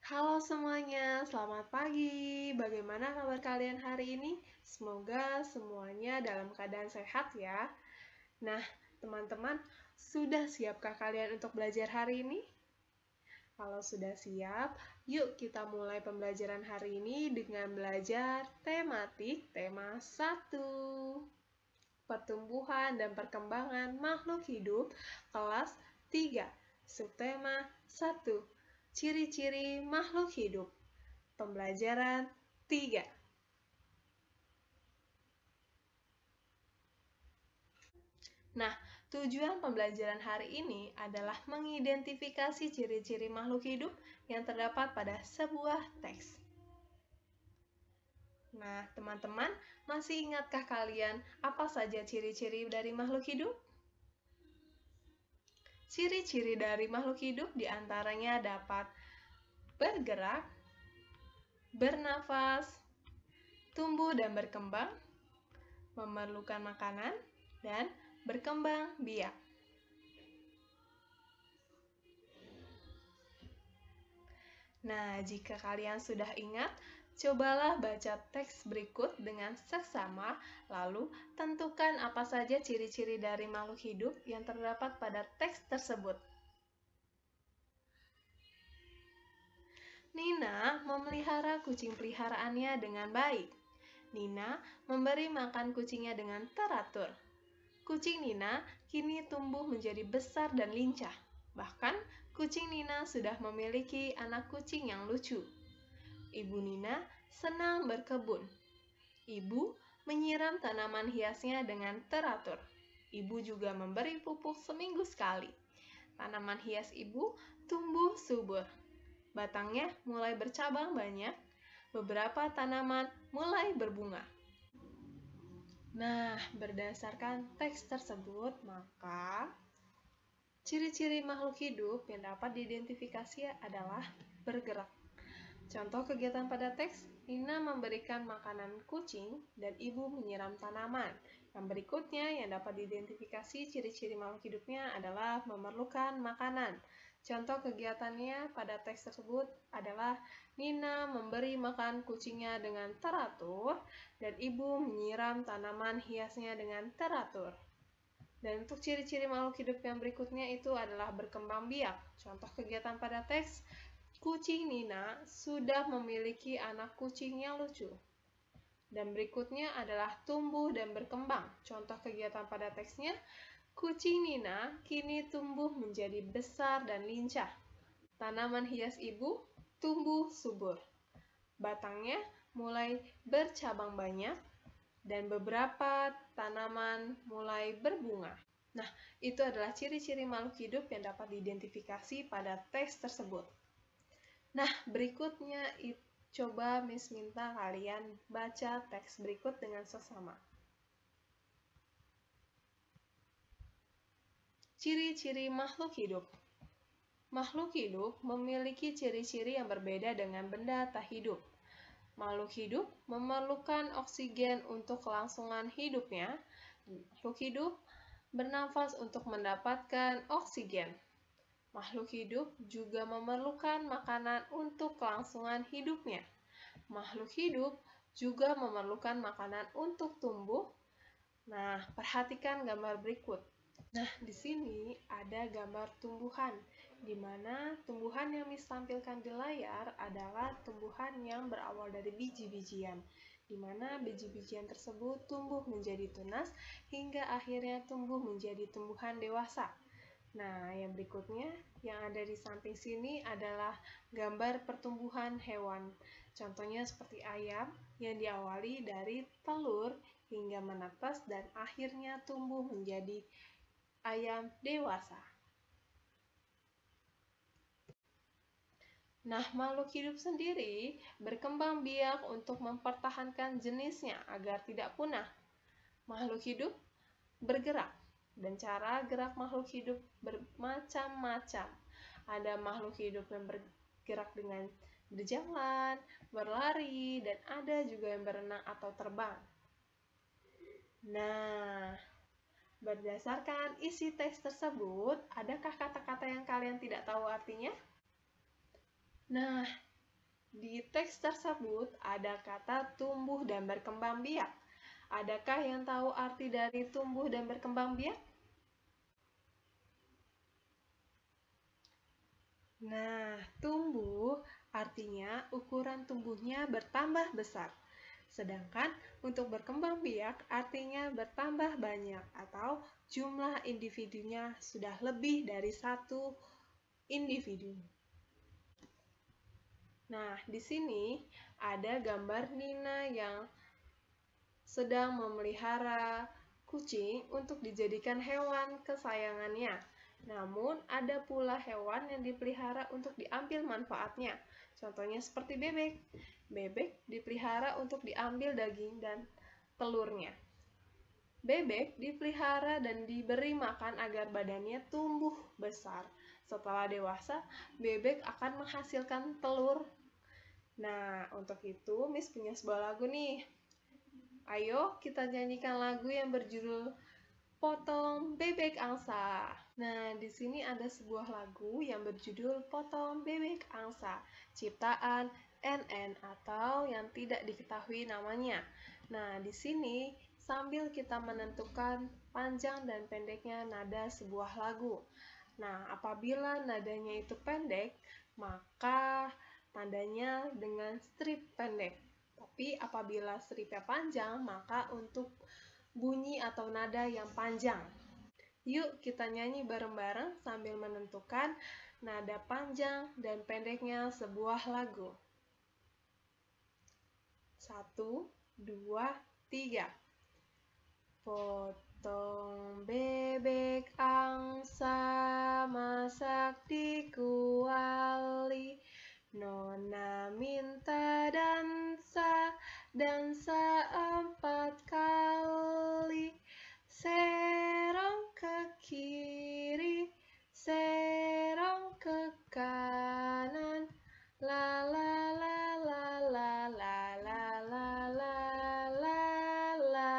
Halo semuanya, selamat pagi. Bagaimana kabar kalian hari ini? Semoga semuanya dalam keadaan sehat ya. Nah, teman-teman, sudah siapkah kalian untuk belajar hari ini? Kalau sudah siap, yuk kita mulai pembelajaran hari ini dengan belajar tematik tema 1. Pertumbuhan dan perkembangan makhluk hidup kelas 3. Subtema 1. Ciri-ciri makhluk hidup. Pembelajaran 3. Nah, tujuan pembelajaran hari ini adalah mengidentifikasi ciri-ciri makhluk hidup yang terdapat pada sebuah teks. Nah, teman-teman, masih ingatkah kalian apa saja ciri-ciri dari makhluk hidup? Ciri-ciri dari makhluk hidup diantaranya dapat bergerak, bernafas, tumbuh dan berkembang, memerlukan makanan, dan berkembang biak. Nah, jika kalian sudah ingat, cobalah baca teks berikut dengan seksama, lalu tentukan apa saja ciri-ciri dari makhluk hidup yang terdapat pada teks tersebut. Nina memelihara kucing peliharaannya dengan baik. Nina memberi makan kucingnya dengan teratur. Kucing Nina kini tumbuh menjadi besar dan lincah. Bahkan, kucing Nina sudah memiliki anak kucing yang lucu. Ibu Nina senang berkebun. Ibu menyiram tanaman hiasnya dengan teratur. Ibu juga memberi pupuk seminggu sekali. Tanaman hias ibu tumbuh subur. Batangnya mulai bercabang banyak. Beberapa tanaman mulai berbunga. Nah, berdasarkan teks tersebut, maka ciri-ciri makhluk hidup yang dapat diidentifikasi adalah bergerak. Contoh kegiatan pada teks, Nina memberikan makanan kucing dan ibu menyiram tanaman. Yang berikutnya yang dapat diidentifikasi ciri-ciri makhluk hidupnya adalah memerlukan makanan. Contoh kegiatannya pada teks tersebut adalah Nina memberi makan kucingnya dengan teratur dan ibu menyiram tanaman hiasnya dengan teratur. Dan untuk ciri-ciri makhluk hidup yang berikutnya itu adalah berkembang biak. Contoh kegiatan pada teks, kucing Nina sudah memiliki anak kucing yang lucu. Dan berikutnya adalah tumbuh dan berkembang. Contoh kegiatan pada teksnya, kucing Nina kini tumbuh menjadi besar dan lincah. Tanaman hias ibu tumbuh subur. Batangnya mulai bercabang banyak dan beberapa tanaman mulai berbunga. Nah, itu adalah ciri-ciri makhluk hidup yang dapat diidentifikasi pada teks tersebut. Nah, berikutnya coba Miss minta kalian baca teks berikut dengan seksama. Ciri-ciri makhluk hidup. Makhluk hidup memiliki ciri-ciri yang berbeda dengan benda tak hidup. Makhluk hidup memerlukan oksigen untuk kelangsungan hidupnya. Makhluk hidup bernafas untuk mendapatkan oksigen. Makhluk hidup juga memerlukan makanan untuk kelangsungan hidupnya. Makhluk hidup juga memerlukan makanan untuk tumbuh. Nah, perhatikan gambar berikut. Nah, di sini ada gambar tumbuhan, di mana tumbuhan yang ditampilkan di layar adalah tumbuhan yang berawal dari biji-bijian, di mana biji-bijian tersebut tumbuh menjadi tunas hingga akhirnya tumbuh menjadi tumbuhan dewasa. Nah, yang berikutnya yang ada di samping sini adalah gambar pertumbuhan hewan. Contohnya seperti ayam yang diawali dari telur hingga menetas dan akhirnya tumbuh menjadi ayam dewasa. Nah, makhluk hidup sendiri berkembang biak untuk mempertahankan jenisnya agar tidak punah. Makhluk hidup bergerak, dan cara gerak makhluk hidup bermacam-macam. Ada makhluk hidup yang bergerak dengan berjalan, berlari, dan ada juga yang berenang atau terbang. Nah, berdasarkan isi teks tersebut, adakah kata-kata yang kalian tidak tahu artinya? Nah, Di teks tersebut ada kata tumbuh dan berkembang biak. Adakah yang tahu arti dari tumbuh dan berkembang biak? Nah, tumbuh artinya ukuran tubuhnya bertambah besar. Sedangkan untuk berkembang biak artinya bertambah banyak atau jumlah individunya sudah lebih dari satu individu. Nah, di sini ada gambar Nina yang sedang memelihara kucing untuk dijadikan hewan kesayangannya. Namun, ada pula hewan yang dipelihara untuk diambil manfaatnya. Contohnya seperti bebek. Bebek dipelihara untuk diambil daging dan telurnya. Bebek dipelihara dan diberi makan agar badannya tumbuh besar. Setelah dewasa, bebek akan menghasilkan telur. Nah, untuk itu Miss punya sebuah lagu nih. Ayo kita nyanyikan lagu yang berjudul Potong Bebek Angsa. Nah, di sini ada sebuah lagu yang berjudul Potong Bebek Angsa, ciptaan NN atau yang tidak diketahui namanya. Nah, di sini sambil kita menentukan panjang dan pendeknya nada sebuah lagu. Nah, apabila nadanya itu pendek, maka tandanya dengan strip pendek. Tapi apabila stripnya panjang, maka untuk bunyi atau nada yang panjang. Yuk kita nyanyi bareng-bareng sambil menentukan nada panjang dan pendeknya sebuah lagu. 1, 2, 3. Potong bebek angsa, masak di kuali. Nona minta dansa 4 kali. Serong ke kiri, serong ke kanan. La la la la la la la la la la la.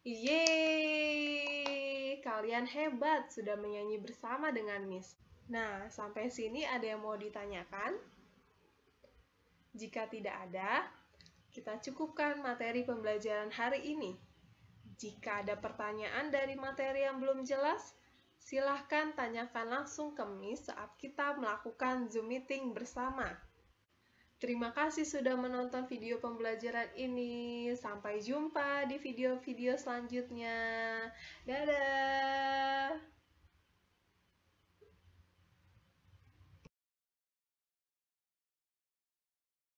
Yeay, kalian hebat sudah menyanyi bersama dengan Miss. Nah, sampai sini ada yang mau ditanyakan? Jika tidak ada, kita cukupkan materi pembelajaran hari ini. Jika ada pertanyaan dari materi yang belum jelas, silahkan tanyakan langsung ke Miss saat kita melakukan Zoom meeting bersama. Terima kasih sudah menonton video pembelajaran ini. Sampai jumpa di video-video selanjutnya. Dadah!